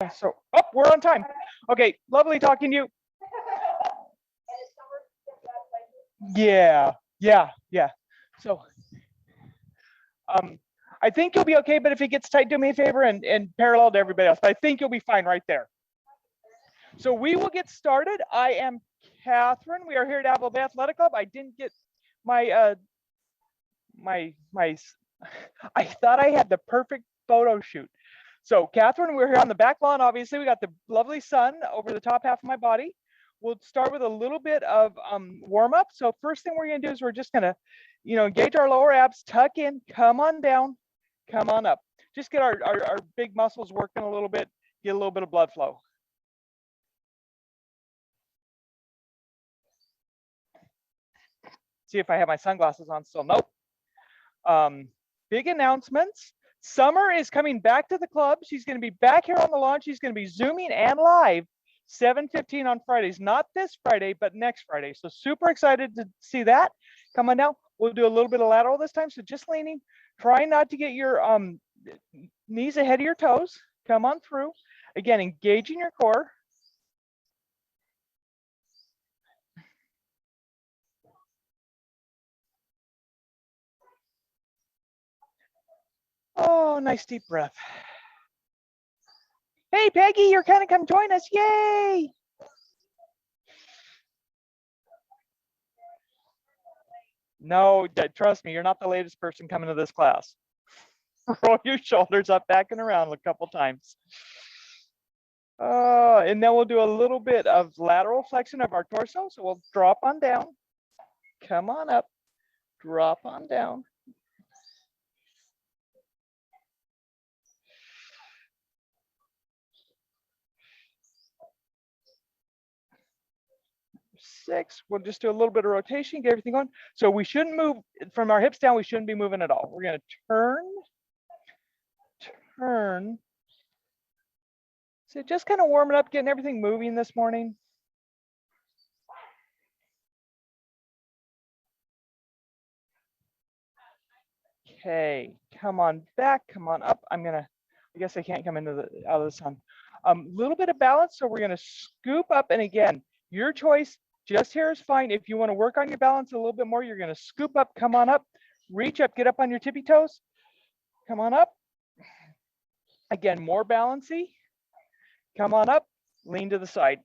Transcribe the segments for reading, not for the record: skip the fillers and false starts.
So, oh, we're on time. Okay, lovely talking to you. Yeah. So, I think you'll be okay, but if it gets tight, do me a favor and parallel to everybody else. But I think you'll be fine right there. So we will get started. I am Kathryn. We are here at Apple Bay Athletic Club. I didn't get my I thought I had the perfect photo shoot. So Kathryn, we're here on the back lawn. Obviously, we got the lovely sun over the top half of my body. We'll start with a little bit of warm up. So first thing we're going to do is we're just going to, engage our lower abs, tuck in, come on down, come on up. Just get our big muscles working a little bit, get a little bit of blood flow. See if I have my sunglasses on still. Nope. Big announcements. Summer is coming back to the club. She's going to be back here on the lawn. She's going to be Zooming and live 7:15 on Fridays. Not this Friday, but next Friday. So super excited to see that. Come on now. We'll do a little bit of lateral this time. So just leaning. Try not to get your knees ahead of your toes. Come on through. Again, engaging your core. Oh, nice deep breath. Hey, Peggy, you're kind of come join us. Yay! No, trust me, you're not the latest person coming to this class. Roll your shoulders up, back and around a couple times. And then we'll do a little bit of lateral flexion of our torso. So we'll drop on down, come on up, drop on down. Six, we'll just do a little bit of rotation, get everything going. So we shouldn't move from our hips down. We shouldn't be moving at all. We're going to turn. So just kind of warming up, getting everything moving this morning. Okay, come on back, come on up. I guess I can't come into out of the sun. Little bit of balance, so we're gonna scoop up, and again, your choice, just here is fine. If you wanna work on your balance a little bit more, you're gonna scoop up, come on up, reach up, get up on your tippy toes, come on up. Again, more balancy, come on up, lean to the side.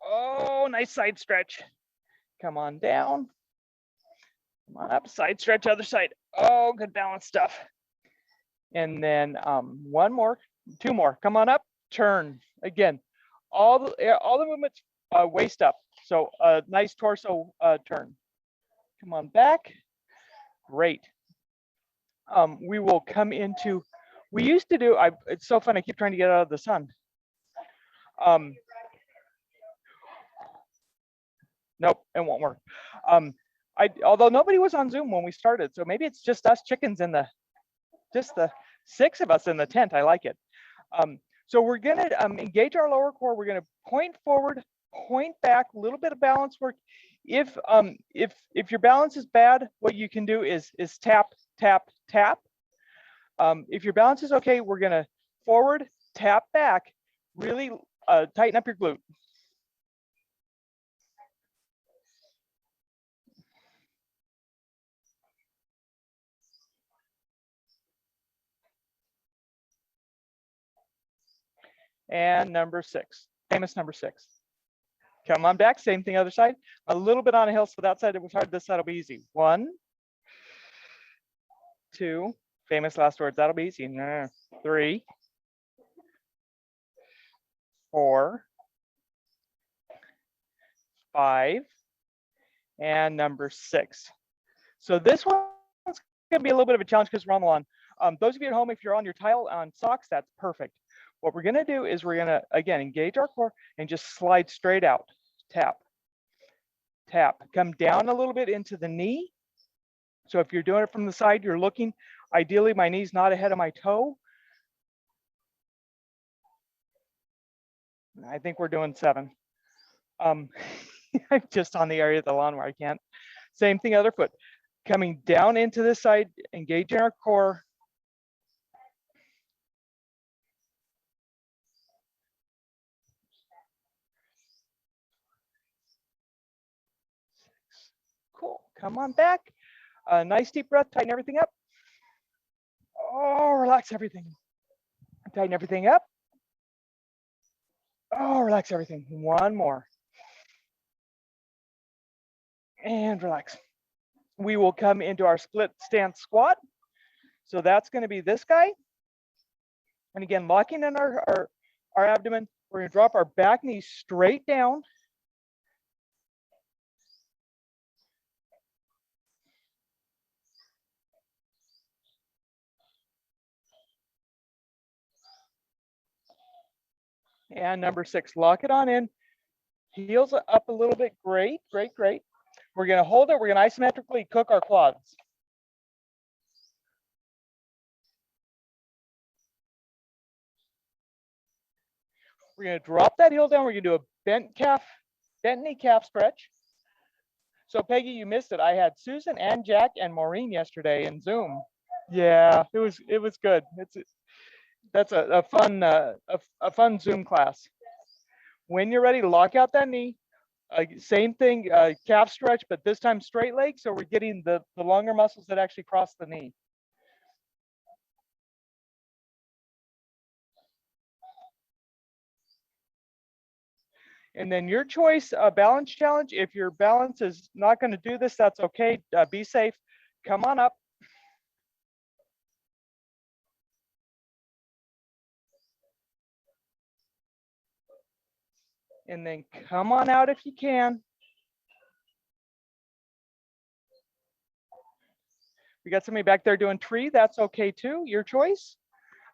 Oh, nice side stretch. Come on down, come on up, side stretch, other side. Oh, good balance stuff. And then one more, two more. Come on up, turn. Again, all the movements waist up. So a nice torso turn. Come on back. Great. We will come into. We used to do. It's so fun. I keep trying to get out of the sun. Nope, it won't work. Although nobody was on Zoom when we started, so maybe it's just us chickens in the. Just the 6 of us in the tent. I like it. So we're gonna engage our lower core. We're gonna point forward, point back, a little bit of balance work. If your balance is bad, what you can do is tap, tap, tap. If your balance is okay, we're gonna forward, tap back, really tighten up your glute. And number 6, famous number 6. Come on back, same thing other side. A little bit on a hill, so that side it was hard, this side will be easy. 1, 2, famous last words, that'll be easy. 3, 4, 5, and number 6. So this one's gonna be a little bit of a challenge because we're on the lawn. Those of you at home, if you're on your tile on socks, that's perfect. What we're gonna do is we're gonna, again, engage our core and just slide straight out. Tap, tap, come down a little bit into the knee. So if you're doing it from the side, you're looking, ideally my knee's not ahead of my toe. I think we're doing 7. I'm just on the area of the lawn where I can't. Same thing, other foot. Coming down into this side, engaging our core. come on back. Nice deep breath, tighten everything up. Oh, relax everything. Tighten everything up. Oh, relax everything. One more. And relax. We will come into our split stance squat. So that's going to be this guy. And again, locking in our abdomen. We're going to drop our back knee straight down. And number 6, lock it on in. Heels up a little bit. Great, great, great. We're going to hold it. We're going to isometrically cook our quads. We're going to drop that heel down. We're going to do a bent knee calf stretch. So Peggy, you missed it. I had Susan and Jack and Maureen yesterday in Zoom. Yeah, it was good. That's a fun Zoom class. When you're ready, lock out that knee. Same thing, calf stretch, but this time straight leg. So we're getting the longer muscles that actually cross the knee. And then your choice, balance challenge. If your balance is not going to do this, that's okay. Be safe. Come on up. And then come on out if you can. We got somebody back there doing tree. That's okay too. Your choice.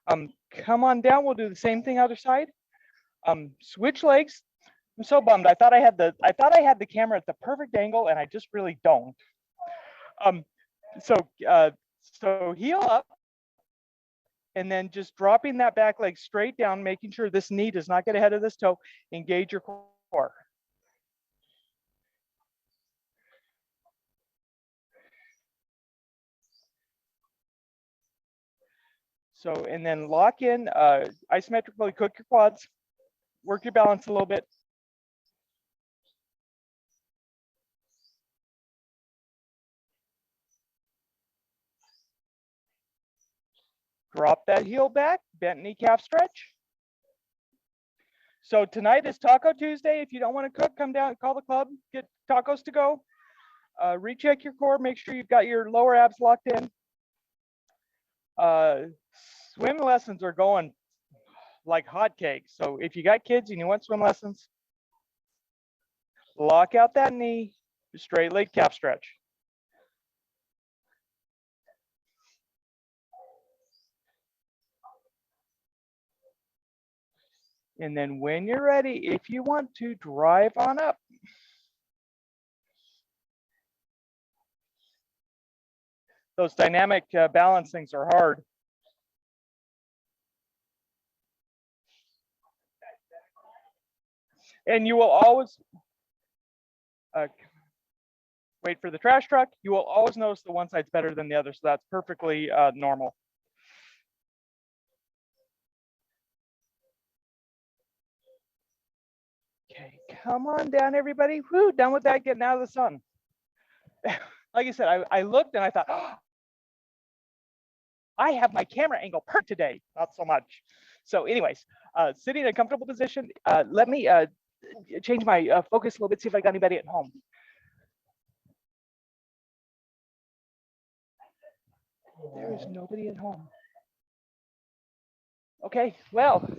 Come on down. We'll do the same thing other side. Switch legs. I'm so bummed. I thought I had the camera at the perfect angle, and I just really don't. So heel up, and then just dropping that back leg straight down, making sure this knee does not get ahead of this toe. Engage your core. So, and then lock in, isometrically cook your quads, work your balance a little bit. Drop that heel back, bent knee calf stretch. So tonight is Taco Tuesday. If you don't want to cook, come down, call the club, get tacos to go. Recheck your core, make sure you've got your lower abs locked in. Swim lessons are going like hotcakes. So if you got kids and you want swim lessons, lock out that knee, straight leg calf stretch. And then when you're ready, if you want to, drive on up. Those dynamic balance things are hard. And you will always, wait for the trash truck, you will always notice the one side's better than the other. So that's perfectly normal. Okay, come on down, everybody. Whoo, done with that, getting out of the sun. Like I said, I looked and I thought, oh, I have my camera angle perfect today. Not so much. So anyways, sitting in a comfortable position. Let me change my focus a little bit, see if I got anybody at home. There is nobody at home. Okay, well,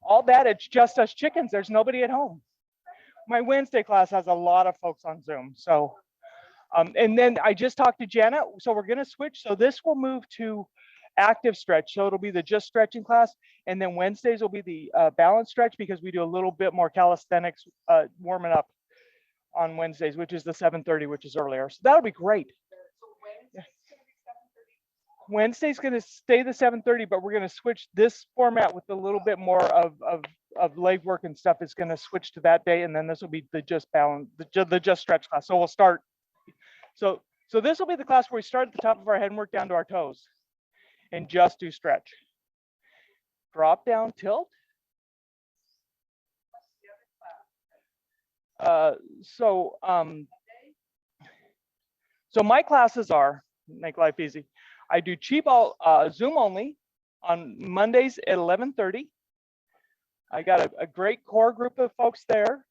all that, it's just us chickens. There's nobody at home. My Wednesday class has a lot of folks on Zoom. So, and then I just talked to Jenna. So we're going to switch. So this will move to active stretch. So it'll be the just stretching class. And then Wednesdays will be the balance stretch, because we do a little bit more calisthenics warming up on Wednesdays, which is the 7:30, which is earlier. So that'll be great. Wednesday's going to stay the 7:30, but we're going to switch this format with a little bit more of leg work and stuff. It's going to switch to that day, and then this will be the just balance, the just stretch class. So we'll start. So this will be the class where we start at the top of our head and work down to our toes, and just do stretch. Drop down, tilt. So my classes are, make life easy. I do cheap Zoom only on Mondays at 11:30. I got a great core group of folks there.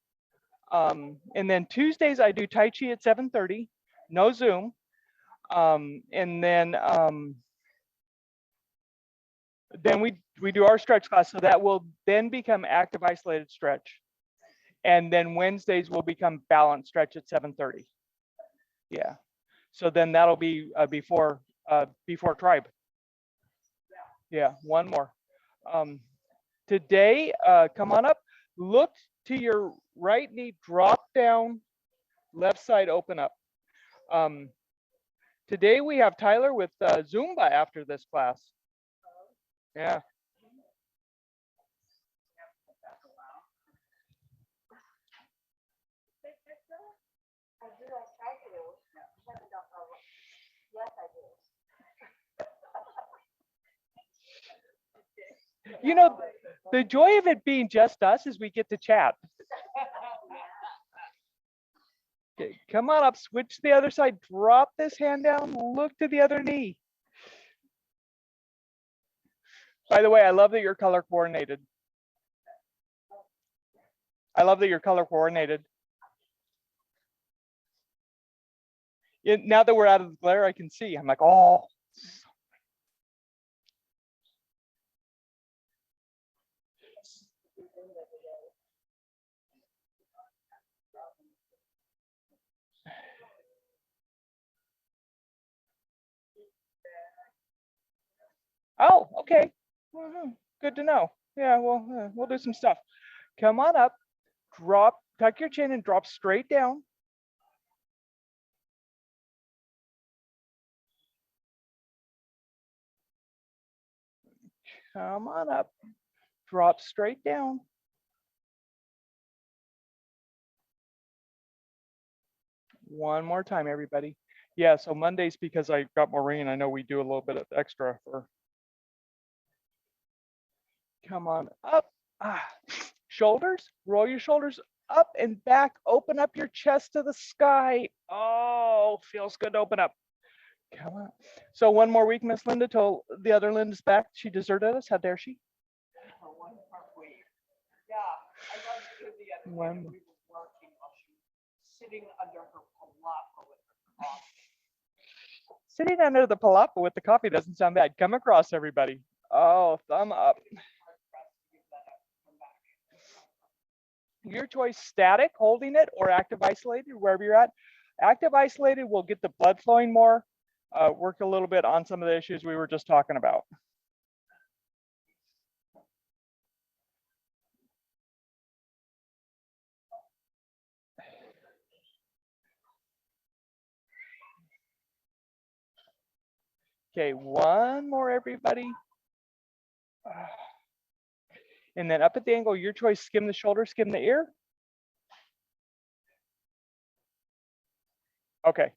And then Tuesdays I do Tai Chi at 7:30, no Zoom. And then we do our stretch class, so that will then become active isolated stretch. And then Wednesdays will become balanced stretch at 7:30. Yeah. So then that'll be before tribe. Yeah, one more. Today, come on up. Look to your right knee, drop down, left side open up. Today we have Tyler with Zumba after this class. Yeah. You know, the joy of it being just us is we get to chat. Okay, come on up, switch to the other side, drop this hand down, look to the other knee. By the way, I love that you're color coordinated. I love that you're color coordinated. Now that we're out of the glare, I can see. I'm like, oh. Oh, okay. Good to know. Yeah, well, we'll do some stuff. Come on up, drop, tuck your chin and drop straight down. Come on up, drop straight down. One more time, everybody. Yeah, so Mondays, because I got Maureen, I know we do a little bit of extra for. Come on up. Shoulders, roll your shoulders up and back, open up your chest to the sky. Oh, feels good to open up. Come on. So one more week, Miss Linda, till the other Linda's back. She deserted us. How dare she? One more week. Yeah, I got to the other One. day, we were working while she was sitting under her palapa with her coffee. Sitting under the palapa with the coffee doesn't sound bad. Come across, everybody. Oh, thumb up. Your choice, static, holding it, or active isolated, wherever you're at. Active isolated will get the blood flowing more, work a little bit on some of the issues we were just talking about. Okay, one more, everybody. And then up at the angle, your choice, skim the shoulder, skim the ear. Okay,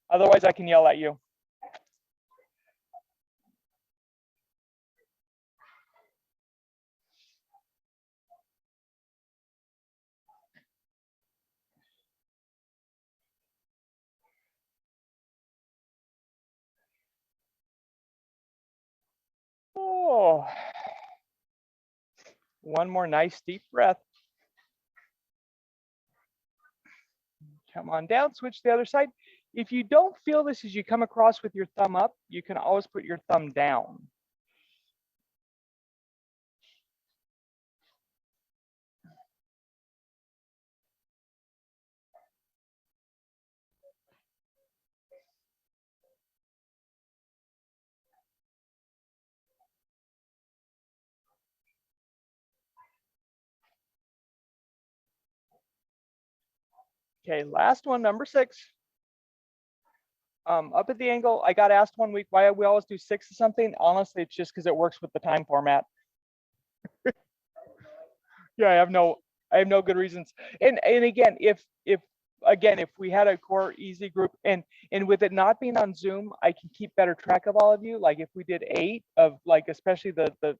otherwise I can yell at you. Oh, one more nice deep breath. Come on down, switch to the other side. If you don't feel this as you come across with your thumb up, you can always put your thumb down. Okay, last one, number 6. Up at the angle, I got asked one week why we always do 6 or something. Honestly, it's just because it works with the time format. Yeah, I have no good reasons. And again, if we had a core easy group, and with it not being on Zoom, I can keep better track of all of you. Like if we did 8 of, like, especially the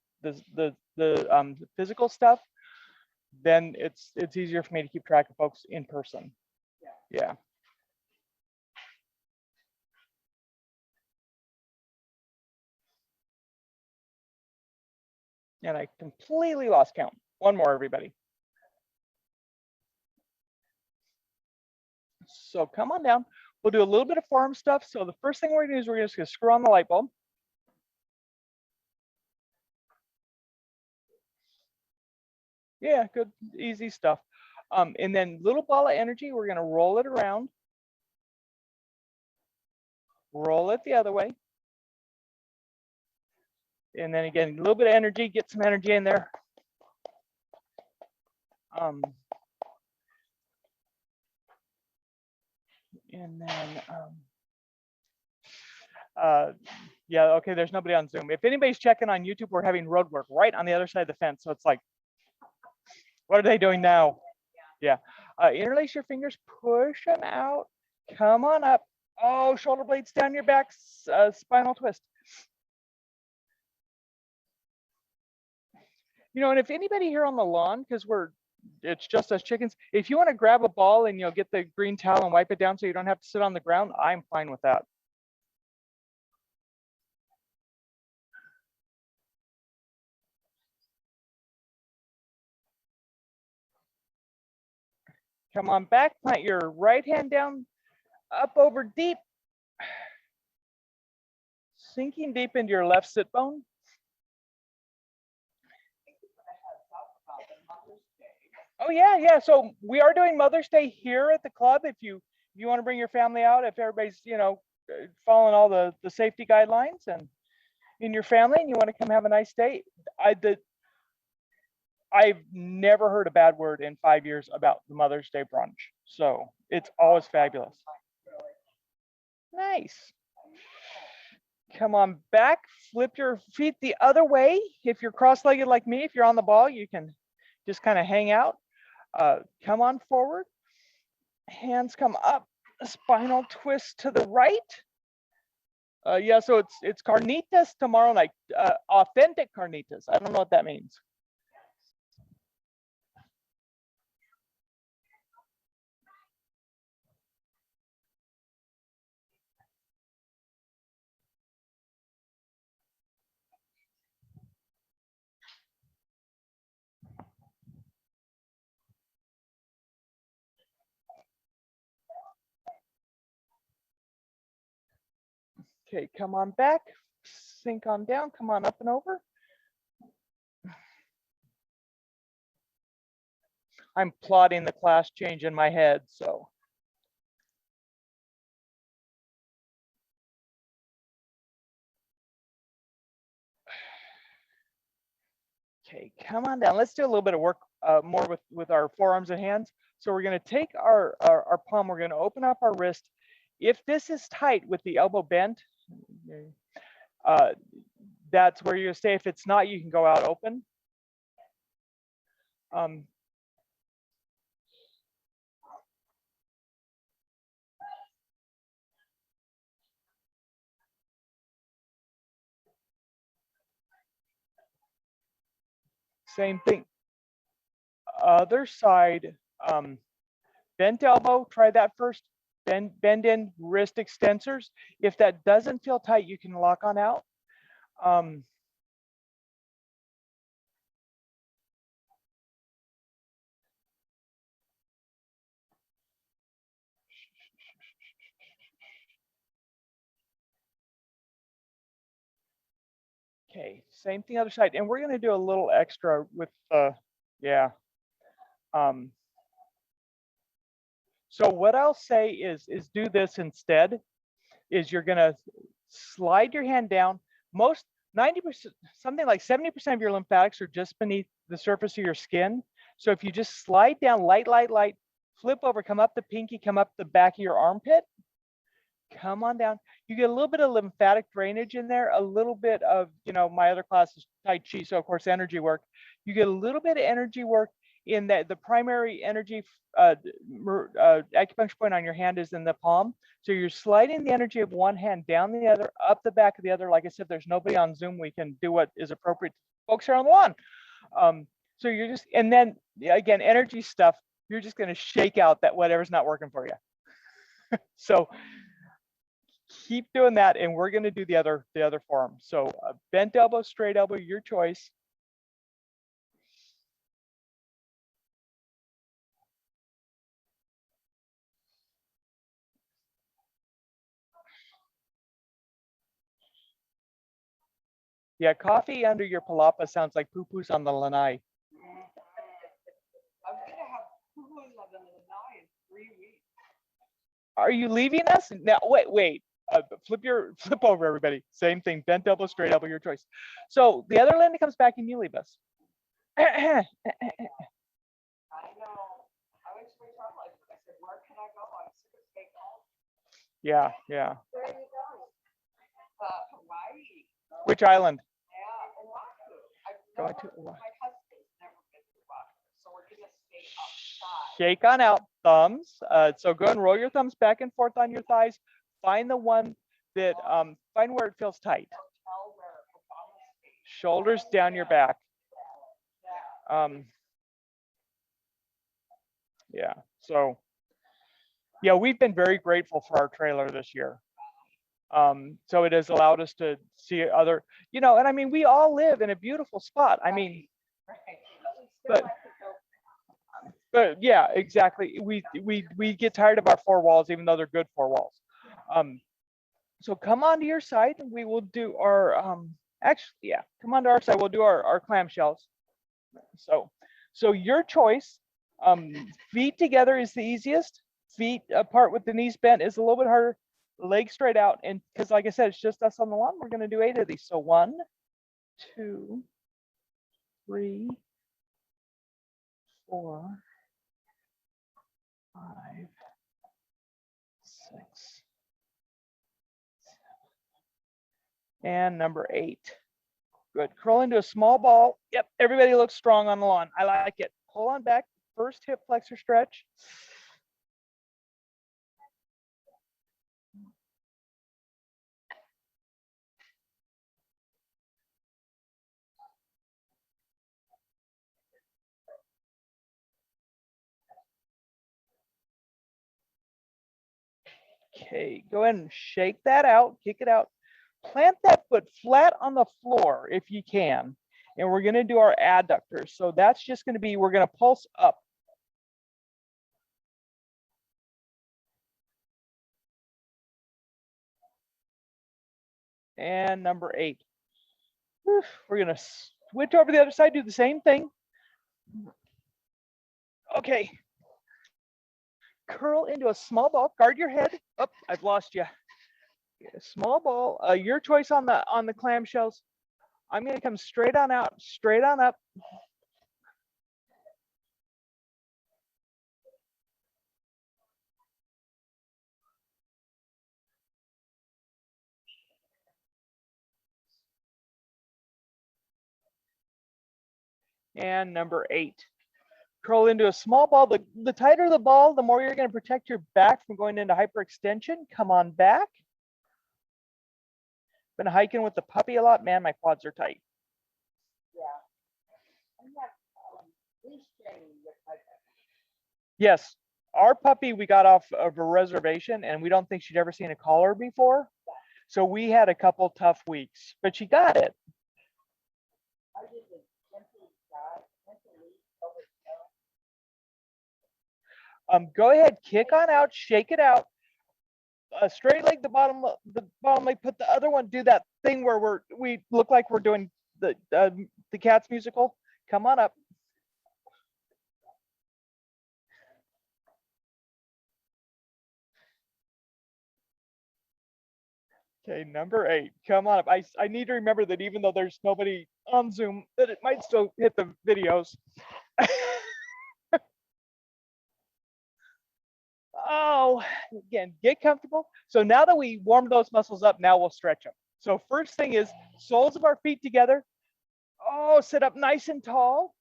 physical stuff, then it's easier for me to keep track of folks in person. Yeah. And I completely lost count. One more, everybody. So come on down. We'll do a little bit of forearm stuff. So the first thing we're gonna do is we're just gonna screw on the light bulb. Yeah, good, easy stuff. And then little ball of energy, we're gonna roll it around. Roll it the other way. And then again, a little bit of energy, get some energy in there. And then, yeah, okay, there's nobody on Zoom. If anybody's checking on YouTube, we're having road work right on the other side of the fence. So it's like, what are they doing now? Yeah. Interlace your fingers, push them out. Come on up. Oh, shoulder blades down your back, spinal twist. You know, and if anybody here on the lawn, because it's just us chickens, if you want to grab a ball and you'll get the green towel and wipe it down so you don't have to sit on the ground, I'm fine with that. Come on back, plant your right hand down, up over deep, sinking deep into your left sit bone. Oh yeah. So we are doing Mother's Day here at the club. If you want to bring your family out, if everybody's following all the safety guidelines and in your family, and you want to come have a nice day, I've never heard a bad word in 5 years about the Mother's Day brunch. So it's always fabulous. Nice. Come on back, flip your feet the other way. If you're cross-legged like me, if you're on the ball, you can just kind of hang out. Come on forward. Hands come up. Spinal twist to the right. Yeah, so it's carnitas tomorrow night. Authentic carnitas. I don't know what that means. Okay, come on back, sink on down, come on up and over. I'm plotting the class change in my head, so. Okay, come on down. Let's do a little bit of work more with our forearms and hands. So we're gonna take our palm, we're gonna open up our wrist. If this is tight with the elbow bent, that's where you're gonna stay. If it's not, you can go out open. Same thing. Other side, bent elbow, try that first. Bend in, wrist extensors. If that doesn't feel tight, you can lock on out. Okay, same thing other side. And we're gonna do a little extra with, yeah. So what I'll say is do this instead, is you're gonna slide your hand down. Most 90%, something like 70% of your lymphatics are just beneath the surface of your skin. So if you just slide down light, flip over, come up the pinky, come up the back of your armpit, come on down. You get a little bit of lymphatic drainage in there, a little bit of, my other class is Tai Chi, so of course energy work. You get a little bit of energy work in that the primary energy acupuncture point on your hand is in the palm. So you're sliding the energy of one hand down the other, up the back of the other. Like I said, there's nobody on Zoom. We can do what is appropriate to folks here on the lawn. So you're just, and then again, energy stuff, you're just going to shake out that whatever's not working for you. So keep doing that, and we're going to do the other forearm. So bent elbow, straight elbow, your choice. Yeah, coffee under your palapa sounds like poo-poos on the lanai. I'm gonna have poo-poos on the lanai in 3 weeks. Are you leaving us? Now, wait. Flip over, everybody. Same thing. Bent elbow, straight elbow, your choice. So the other Linda comes back and you leave us. I know. I went to my travel agent. I said, where can I go? I'm sick of staying home. Yeah. Where are you going? Hawaii. Which island? Yeah, Oahu. Going to Oahu. My husband's never been to Oahu, so we're gonna stay outside. Shake on out, thumbs. So go and roll your thumbs back and forth on your thighs. Find the one that, find where it feels tight. Tell where Obama stays. Shoulders down your back. Yeah. So, yeah, we've been very grateful for our trailer this year. So it has allowed us to see other, and I mean, we all live in a beautiful spot. I mean, but yeah, exactly. We get tired of our four walls, even though they're good four walls. So come on to your side and we will do our, come on to our side. We'll do our clam shells. So your choice, feet together is the easiest. Feet apart with the knees bent is a little bit harder. Legs straight out. And because like I said, it's just us on the lawn. We're going to do 8 of these. So 1, 2, 3, 4, 5, 6, 7, and number 8. Good. Curl into a small ball. Yep. Everybody looks strong on the lawn. I like it. Pull on back. First hip flexor stretch. Okay, go ahead and shake that out, kick it out. Plant that foot flat on the floor if you can. And we're going to do our adductors. So that's just going to be, we're going to pulse up. And number 8. We're going to switch over to the other side, do the same thing. Okay. Curl into a small ball, guard your head. Oh, I've lost you. A small ball, your choice on the clamshells. I'm going to come straight on out, straight on up. And number 8. Curl into a small ball. The tighter the ball, the more you're going to protect your back from going into hyperextension. Come on back. Been hiking with the puppy a lot. Man, my quads are tight. Yes, our puppy we got off of a reservation, and we don't think she'd ever seen a collar before. So we had a couple tough weeks, but she got it. Go ahead, kick on out, shake it out. Straight leg, the bottom leg. Put the other one. Do that thing where we look like we're doing the Cats musical. Come on up. Okay, number 8. Come on up. I need to remember that even though there's nobody on Zoom, that it might still hit the videos. Oh, again, get comfortable. So now that we warmed those muscles up, now we'll stretch them. So first thing is soles of our feet together. Oh, sit up nice and tall.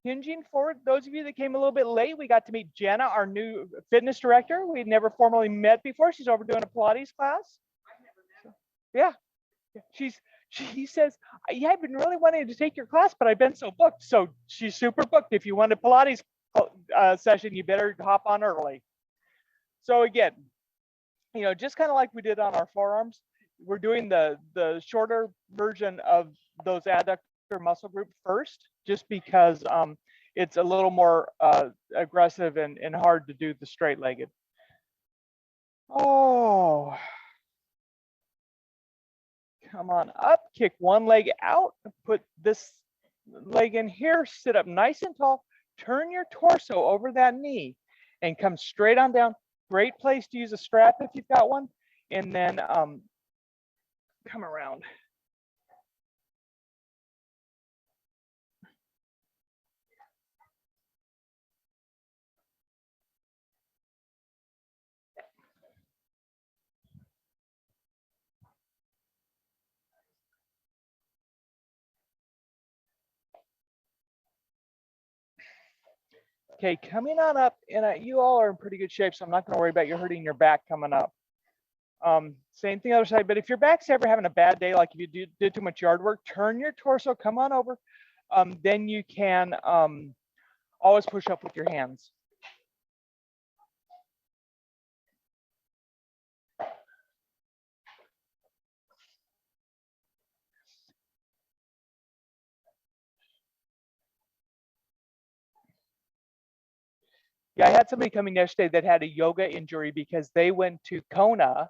Hinging forward. Those of you that came a little bit late, we got to meet Jenna, our new fitness director. We'd never formally met before. She's over doing a Pilates class. Yeah. She says, yeah, I've been really wanting to take your class, but I've been so booked. So she's super booked. If you want a Pilates session, you better hop on early. So again, just kind of like we did on our forearms, we're doing the shorter version of those adductor muscle group first, just because it's a little more aggressive and hard to do the straight legged. Oh, Come on up, kick one leg out, put this leg in here, sit up nice and tall, turn your torso over that knee and come straight on down. Great place to use a strap if you've got one. And then come around. Okay, coming on up, and you all are in pretty good shape, so I'm not going to worry about you hurting your back coming up. Same thing other side, but if your back's ever having a bad day, like if you did too much yard work, turn your torso, come on over. Then you can always push up with your hands. Yeah, I had somebody coming yesterday that had a yoga injury because they went to Kona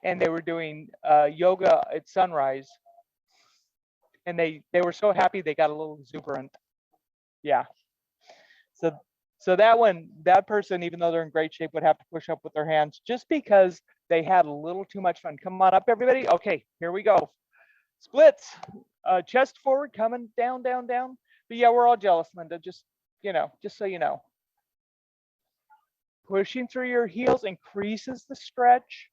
and they were doing yoga at sunrise, and they were so happy they got a little exuberant. Yeah. So that person, even though they're in great shape, would have to push up with their hands just because they had a little too much fun. Come on up, everybody. Okay, here we go. Splits, chest forward, coming down, down, down. But yeah, we're all jealous, Linda. Just so you know. Pushing through your heels increases the stretch.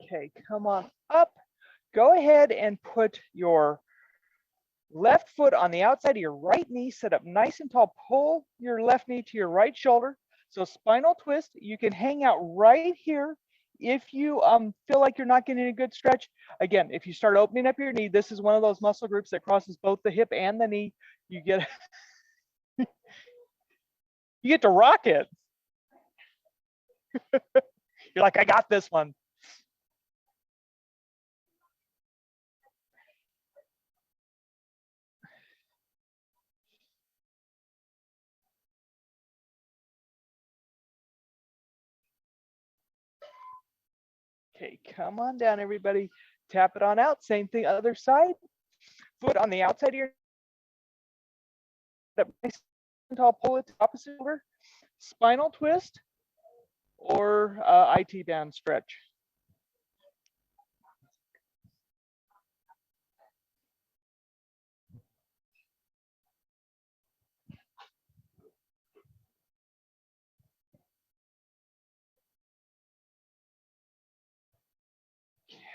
Okay, come on up. Go ahead and put your left foot on the outside of your right knee, sit up nice and tall, pull your left knee to your right shoulder. So spinal twist, you can hang out right here if you feel like you're not getting a good stretch. Again, if you start opening up your knee, this is one of those muscle groups that crosses both the hip and the knee. You get you get to rock it. You're like, I got this one. Okay, come on down, everybody. Tap it on out. Same thing, other side. Foot on the outside of your nice and tall, pull it to opposite shoulder. Spinal twist or IT band stretch.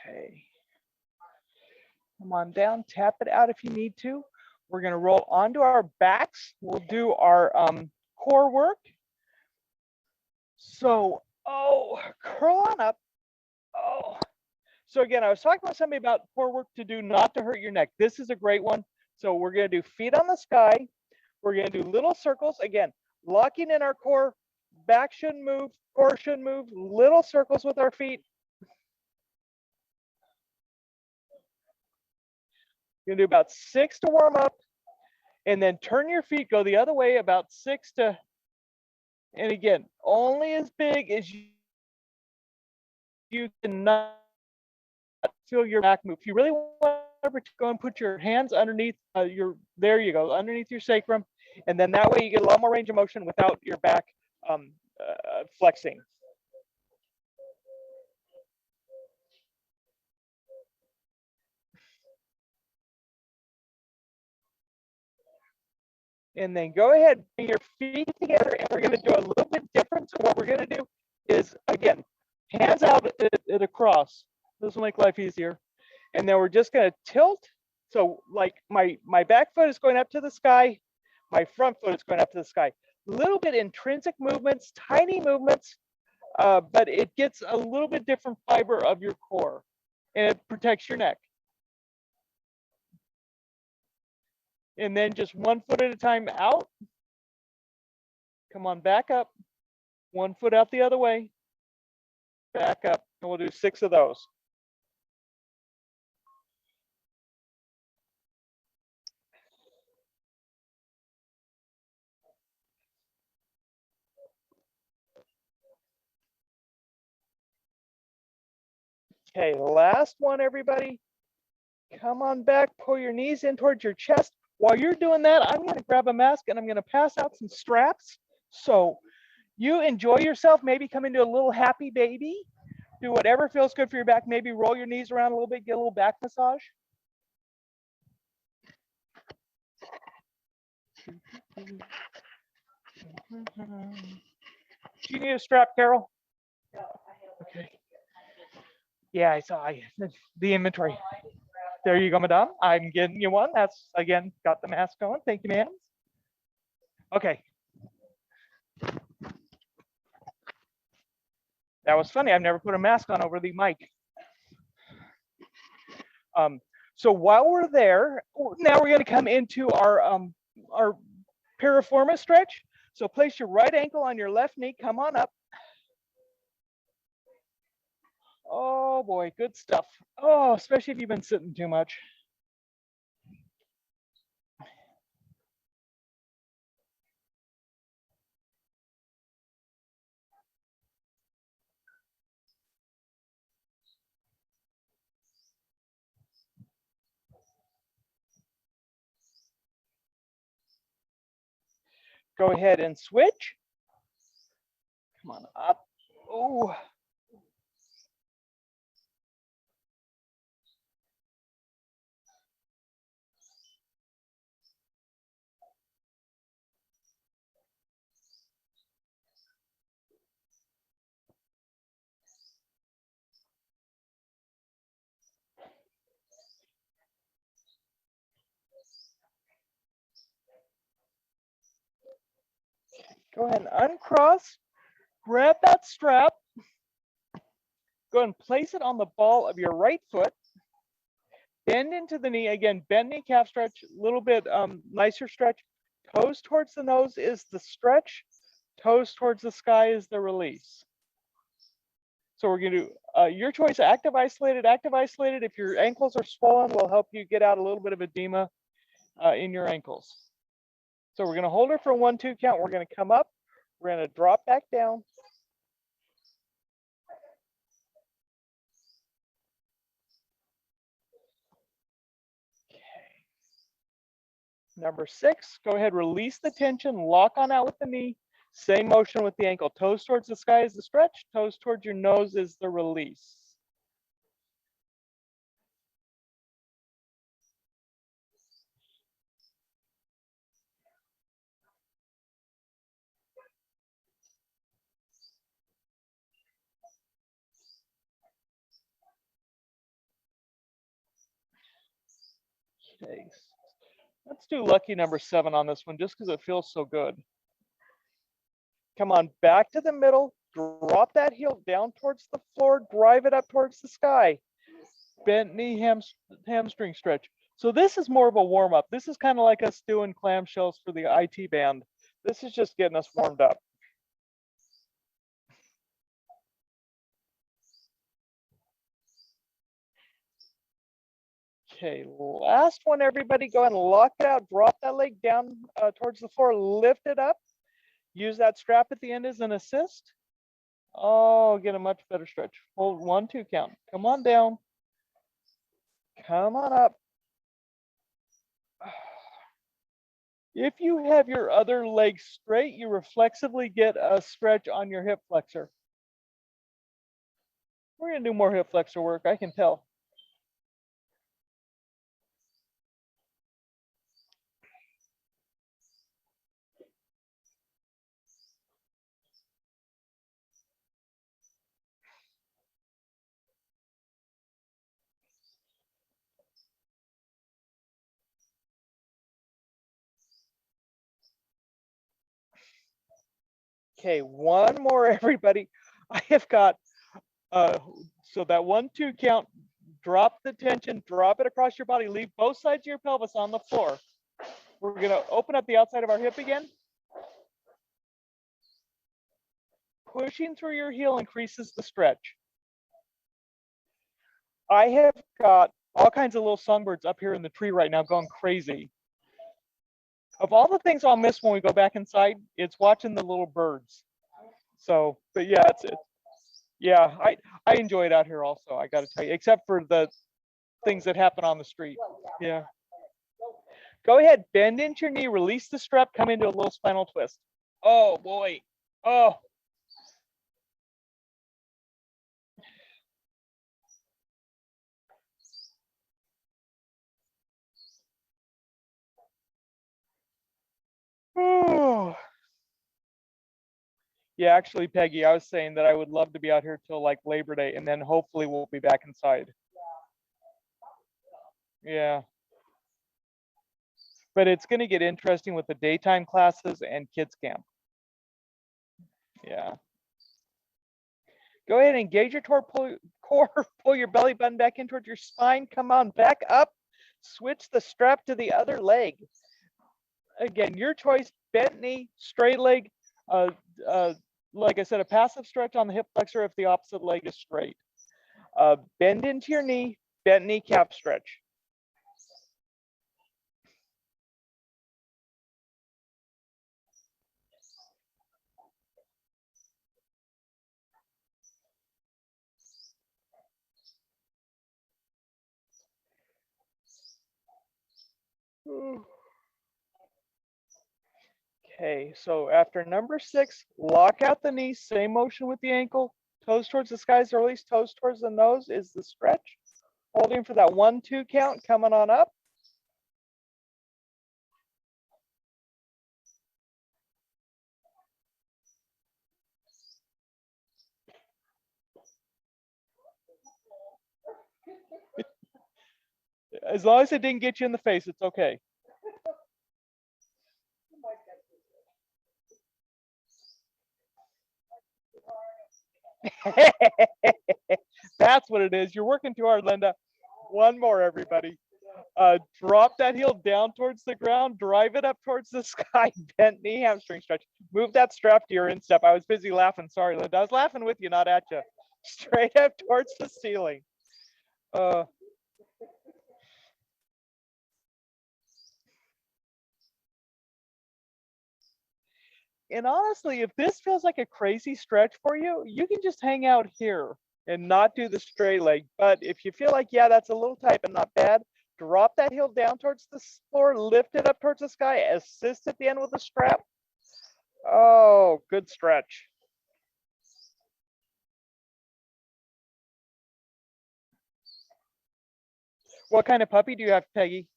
Okay. Come on down, tap it out if you need to. We're going to roll onto our backs. We'll do our core work. So, curl on up. Oh. So again, I was talking with somebody about core work to do not to hurt your neck. This is a great one. So we're going to do feet on the sky. We're going to do little circles. Again, locking in our core. Back shouldn't move. Core shouldn't move. Little circles with our feet. You're going to do about 6 to warm up. And then turn your feet, go the other way about 6 to, and again, only as big as you cannot feel your back move. If you really want to go and put your hands underneath there you go, underneath your sacrum, and then that way you get a lot more range of motion without your back flexing. And then go ahead, bring your feet together, and we're going to do a little bit different. So what we're going to do is, again, hands out at a cross. This will make life easier. And then we're just going to tilt. So like my back foot is going up to the sky. My front foot is going up to the sky. A little bit intrinsic movements, tiny movements, but it gets a little bit different fiber of your core, and it protects your neck. And then just one foot at a time out. Come on, back up. One foot out the other way. Back up. And we'll do 6 of those. Okay, last one, everybody. Come on back, pull your knees in towards your chest. While you're doing that, I'm going to grab a mask and I'm going to pass out some straps. So you enjoy yourself, maybe come into a little happy baby. Do whatever feels good for your back. Maybe roll your knees around a little bit, get a little back massage. Do you need a strap, Carol? Okay. Yeah, I saw the inventory. There you go, madam. I'm getting you one. That's, again, got the mask on. Thank you, ma'am. Okay. That was funny. I've never put a mask on over the mic. So while we're there, now we're going to come into our Piriformis stretch. So place your right ankle on your left knee. Come on up. Oh boy, good stuff. Oh, especially if you've been sitting too much. Go ahead and switch. Come on up. Oh. Go ahead and uncross. Grab that strap. Go ahead and place it on the ball of your right foot. Bend into the knee. Again, bend knee calf stretch. A little bit nicer stretch. Toes towards the nose is the stretch. Toes towards the sky is the release. So we're going to do your choice, active isolated. Active isolated, if your ankles are swollen, will help you get out a little bit of edema in your ankles. So we're going to hold her for a 1-2 count. We're going to come up. We're going to drop back down. Okay. Number 6, go ahead, release the tension, lock on out with the knee. Same motion with the ankle. Toes towards the sky is the stretch. Toes towards your nose is the release. Okay. Let's do lucky number 7 on this one just because it feels so good. Come on, back to the middle. Drop that heel down towards the floor. Drive it up towards the sky. Bent knee hamstring stretch. So this is more of a warm up. This is kind of like us doing clam shells for the IT band. This is just getting us warmed up. Okay, last one, everybody. Go ahead and lock it out. Drop that leg down towards the floor. Lift it up. Use that strap at the end as an assist. Oh, get a much better stretch. Hold 1-2 count. Come on down. Come on up. If you have your other leg straight, you reflexively get a stretch on your hip flexor. We're going to do more hip flexor work, I can tell. Okay, one more, everybody. I have got, so that 1-2 count, drop the tension, drop it across your body, leave both sides of your pelvis on the floor. We're going to open up the outside of our hip again. Pushing through your heel increases the stretch. I have got all kinds of little songbirds up here in the tree right now going crazy. Of all the things I'll miss when we go back inside, it's watching the little birds. So, but yeah, that's it. Yeah, I enjoy it out here also, I gotta tell you, except for the things that happen on the street. Yeah. Go ahead, bend into your knee, release the strap, come into a little spinal twist. Oh boy. Oh. Oh. Yeah, actually, Peggy, I was saying that I would love to be out here till like Labor Day, and then hopefully we'll be back inside. Yeah. But it's going to get interesting with the daytime classes and kids camp. Yeah. Go ahead and engage your core, pull your belly button back in towards your spine. Come on, back up. Switch the strap to the other leg. Again, your choice, bent knee, straight leg. Uh, like I said, a passive stretch on the hip flexor if the opposite leg is straight. Bend into your knee, bent kneecap stretch. Okay, so after number 6, lock out the knee, same motion with the ankle, toes towards the skies, or release, toes towards the nose is the stretch. Holding for that 1-2 count, coming on up. As long as it didn't get you in the face, it's okay. That's what it is. You're working too hard, Linda. One more, everybody. Drop that heel down towards the ground, drive it up towards the sky, bent knee, hamstring stretch. Move that strap to your instep. I was busy laughing. Sorry, Linda. I was laughing with you, not at you. Straight up towards the ceiling. And honestly, if this feels like a crazy stretch for you, you can just hang out here and not do the straight leg. But if you feel like, yeah, that's a little tight but not bad, drop that heel down towards the floor, lift it up towards the sky, assist at the end with a strap. Oh, good stretch. What kind of puppy do you have, Peggy?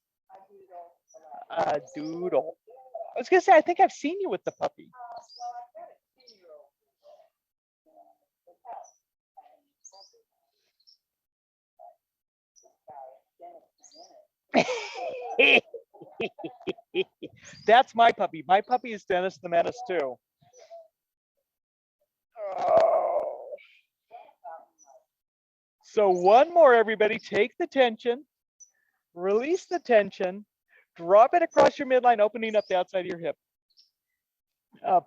A doodle. I was gonna say, I think I've seen you with the puppy. That's my puppy. My puppy is Dennis the Menace too. Oh. So one more, everybody. Take the tension, release the tension, drop it across your midline, opening up the outside of your hip.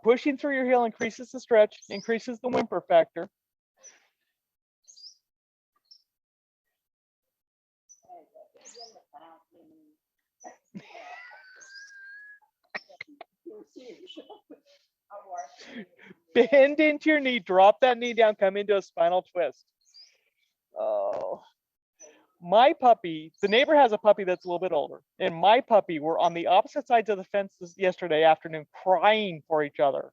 Pushing through your heel increases the stretch, increases the whimper factor. Bend into your knee, drop that knee down, come into a spinal twist. Oh. My puppy, the neighbor has a puppy that's a little bit older, and my puppy were on the opposite sides of the fence yesterday afternoon crying for each other.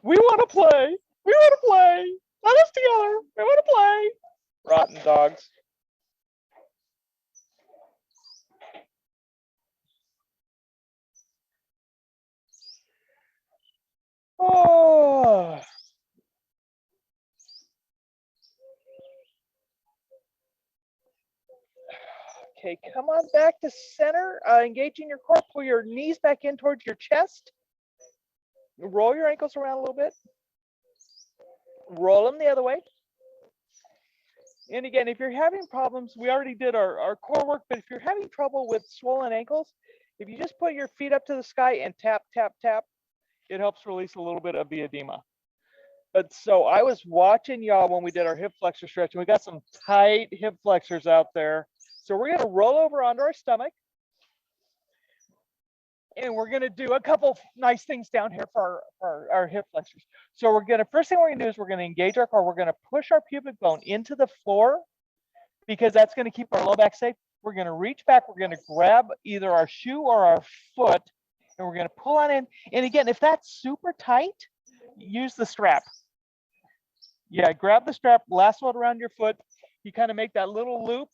We want to play. We want to play. Let us together. We want to play. Rotten dogs. Oh. Okay, come on back to center. Engaging your core. Pull your knees back in towards your chest. Roll your ankles around a little bit. Roll them the other way. And again, if you're having problems, we already did our core work, but if you're having trouble with swollen ankles, if you just put your feet up to the sky and tap, tap, tap, it helps release a little bit of the edema. But so I was watching y'all when we did our hip flexor stretch, and we got some tight hip flexors out there. So we're going to roll over onto our stomach. And we're gonna do a couple nice things down here for our hip flexors. So first thing we're gonna do is we're gonna engage our core. We're gonna push our pubic bone into the floor because that's gonna keep our low back safe. We're gonna reach back, we're gonna grab either our shoe or our foot, and we're gonna pull on in. And again, if that's super tight, use the strap. Yeah, grab the strap, lasso it around your foot. You kind of make that little loop,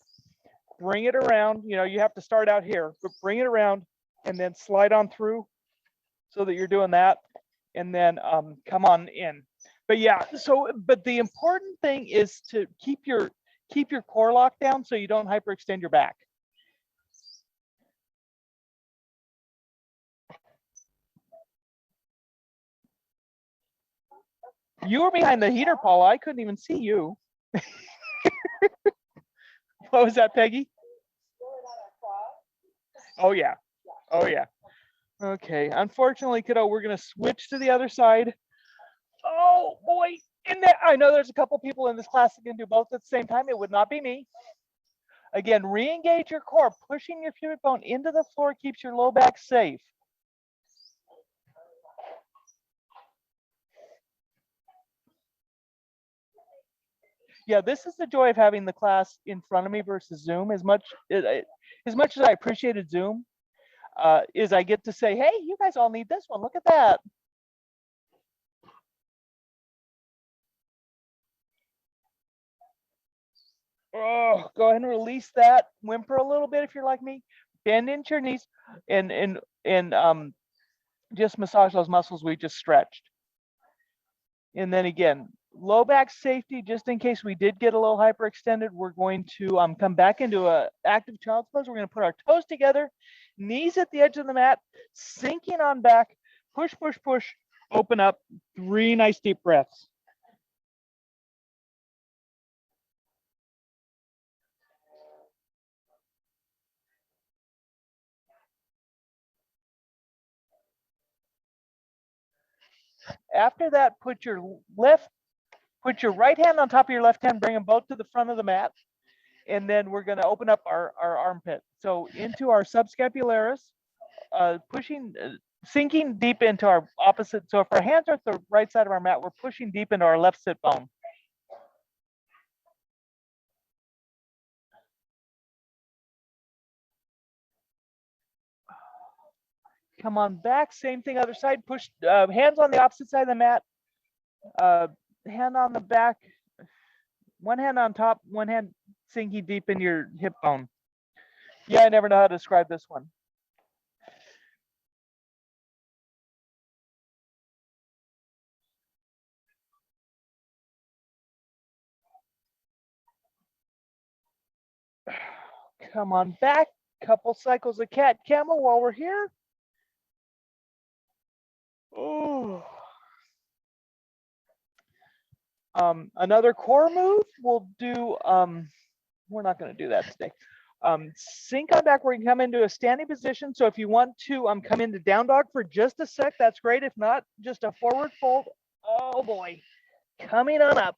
bring it around. You know, you have to start out here, but bring it around and then slide on through so that you're doing that. And then come on in. But yeah, but the important thing is to keep your core locked down so you don't hyperextend your back. You were behind the heater, Paula. I couldn't even see you. What was that, Peggy? Oh yeah. Oh yeah. Okay. Unfortunately, kiddo, we're gonna switch to the other side. Oh boy. I know there's a couple people in this class that can do both at the same time. It would not be me. Again, re-engage your core. Pushing your pubic bone into the floor keeps your low back safe. Yeah, this is the joy of having the class in front of me versus Zoom. As much as I appreciated Zoom, is I get to say, hey, you guys all need this one. Look at that. Oh, go ahead and release that. Whimper a little bit if you're like me. Bend into your knees and just massage those muscles we just stretched. And then again, low back safety, just in case we did get a little hyperextended, we're going to come back into a active child's pose. We're going to put our toes together, knees at the edge of the mat, sinking on back, push, push, push, open up, 3 nice deep breaths. After that, put your right hand on top of your left hand, bring them both to the front of the mat. And then we're going to open up our armpit. So into our subscapularis, sinking deep into our opposite. So if our hands are at the right side of our mat, we're pushing deep into our left sit bone. Come on back, same thing, other side. Push hands on the opposite side of the mat. Hand on the back, one hand on top, one hand sinking deep in your hip bone. Yeah, I never know how to describe this one. Come on back, couple cycles of cat camel while we're here. Oh. Another core move, we'll do, we're not going to do that today. Sink on back where you can come into a standing position. So if you want to come into down dog for just a sec, that's great. If not, just a forward fold. Oh boy, coming on up.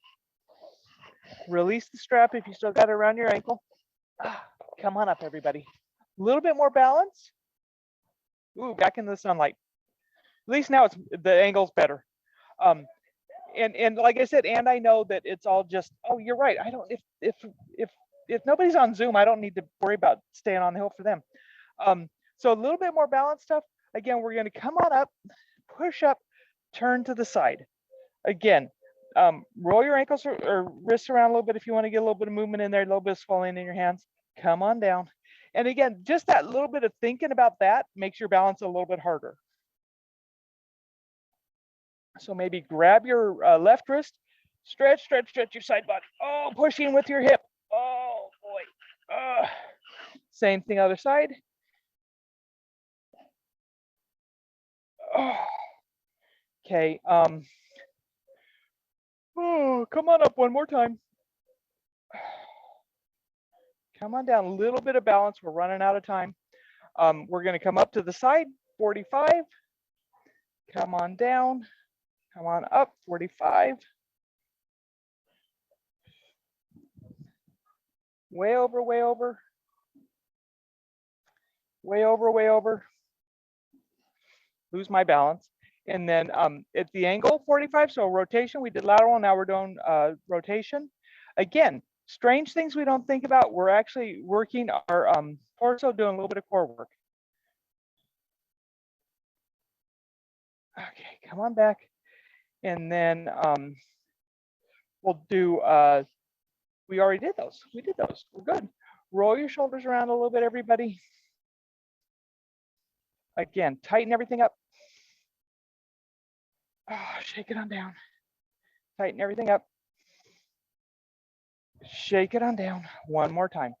Release the strap if you still got it around your ankle. Come on up, everybody. A little bit more balance. Ooh, back in the sunlight. At least now the angle's better. And like I said, and I know that it's all just, oh, you're right. I don't, if nobody's on Zoom, I don't need to worry about staying on the hill for them. So a little bit more balance stuff. Again, we're going to come on up, push up, turn to the side. Again, roll your ankles or wrists around a little bit if you want to get a little bit of movement in there, a little bit of swelling in your hands. Come on down. And again, just that little bit of thinking about that makes your balance a little bit harder. So maybe grab your left wrist, stretch your side body. Oh, pushing with your hip. Oh boy. Same thing other side. Oh. Okay. Oh, come on up one more time. Come on down. A little bit of balance. We're running out of time. We're going to come up to the side. 45. Come on down. Come on up. 45. Way over, way over. Way over, way over. lose my balance. And then at the angle 45, so rotation, we did lateral, now we're doing rotation. Again, strange things we don't think about. We're actually working our torso, doing a little bit of core work. Okay, come on back. And then we'll do, we already did those. We did those. We're good. Roll your shoulders around a little bit, everybody. Again, tighten everything up. Shake it on down. Tighten everything up. Shake it on down. One more time.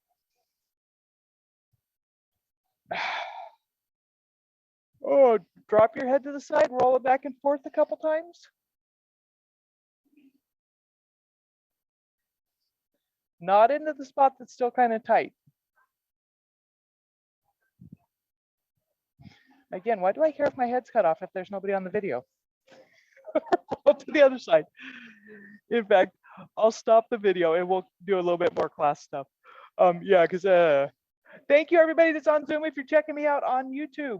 Oh, drop your head to the side, roll it back and forth a couple times. Not into the spot that's still kind of tight. Again, why do I care if my head's cut off if there's nobody on the video? Roll to the other side. In fact, I'll stop the video and we'll do a little bit more class stuff. Yeah, because thank you everybody that's on Zoom if you're checking me out on YouTube.